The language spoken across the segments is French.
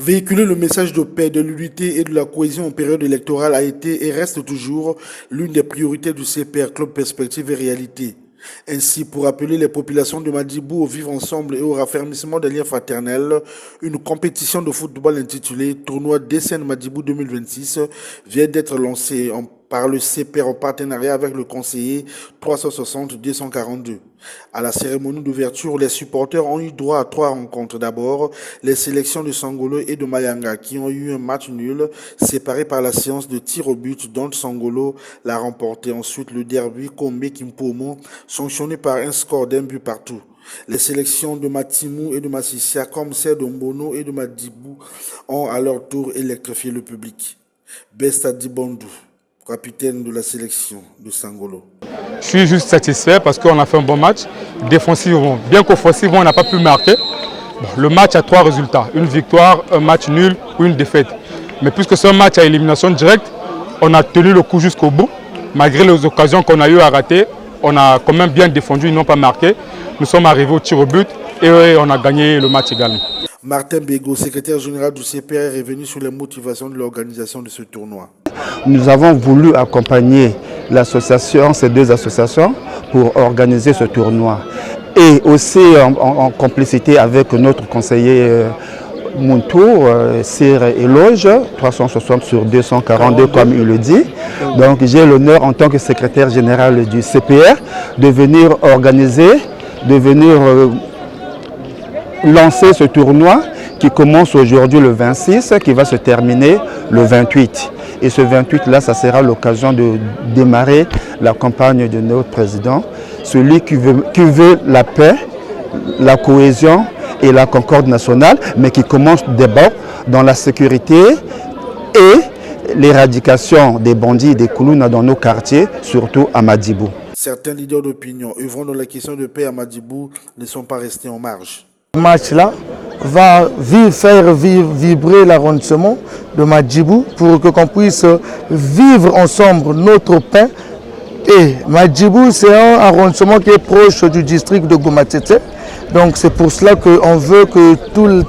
Véhiculer le message de paix, de l'unité et de la cohésion en période électorale a été et reste toujours l'une des priorités du CPR Club Perspective et Réalité. Ainsi, pour appeler les populations de Madibou au vivre ensemble et au raffermissement des liens fraternels, une compétition de football intitulée Tournoi DCN Madibou 2026 vient d'être lancée par le CPR en partenariat avec le conseiller 360-242. À la cérémonie d'ouverture, les supporters ont eu droit à 3 rencontres. D'abord, les sélections de Sangolo et de Mayanga qui ont eu un match nul séparé par la séance de tir au but dont Sangolo l'a remporté. Ensuite, le derby Kombe-Kimpomo sanctionné par un score d'1 but partout. Les sélections de Matimou et de Massissia comme celles de Mbono et de Madibou ont à leur tour électrifié le public. Besta Dibondou, capitaine de la sélection de Sangolo. Je suis juste satisfait parce qu'on a fait un bon match. Défensivement, bien qu'offensivement, on n'a pas pu marquer. Bon, le match a 3 résultats. Une victoire, un match nul ou une défaite. Mais puisque c'est un match à élimination directe, on a tenu le coup jusqu'au bout. Malgré les occasions qu'on a eu à rater, on a quand même bien défendu, ils n'ont pas marqué. Nous sommes arrivés au tir au but et on a gagné le match également. Martin Bégaud, secrétaire général du CPR, est revenu sur les motivations de l'organisation de ce tournoi. Nous avons voulu accompagner l'association, ces 2 associations, pour organiser ce tournoi. Et aussi en complicité avec notre conseiller Mountour, Sir Éloge, 360/242 comme il le dit. Donc j'ai l'honneur en tant que secrétaire général du CPR de venir organiser, de venir lancer ce tournoi qui commence aujourd'hui le 26, qui va se terminer le 28. Et ce 28-là, ça sera l'occasion de démarrer la campagne de notre président, celui qui veut la paix, la cohésion et la concorde nationale, mais qui commence d'abord dans la sécurité et l'éradication des bandits et des Koulouna dans nos quartiers, surtout à Madibou. Certains leaders d'opinion œuvrant dans la question de paix à Madibou ne sont pas restés en marge. Ce match-là va faire vibrer l'arrondissement de Madibou pour qu'on puisse vivre ensemble notre paix. Et Madibou, c'est un arrondissement qui est proche du district de Gomatete. Donc c'est pour cela qu'on veut que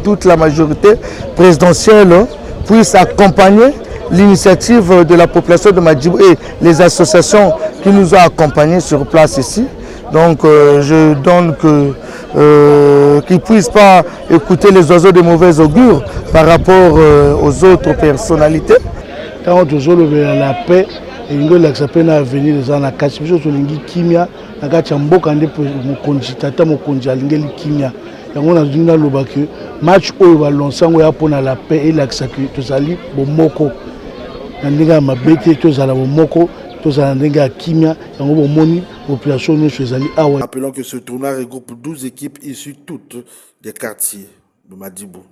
toute la majorité présidentielle puisse accompagner l'initiative de la population de Madibou et les associations qui nous ont accompagnés sur place ici. Donc je donne qu'ils ne puissent pas écouter les oiseaux de mauvais augure par rapport aux autres personnalités. Quand on a la paix, il y a l'avenir des gens qui sont kimia, match où va lancer pour la paix et l'accès to sali bomoko ndinga mabete to sala bomoko to sala ndinga kimia yango bomoni population ne chezali awa. Rappelons que ce tournoi regroupe 12 équipes issues toutes des quartiers de Madibou.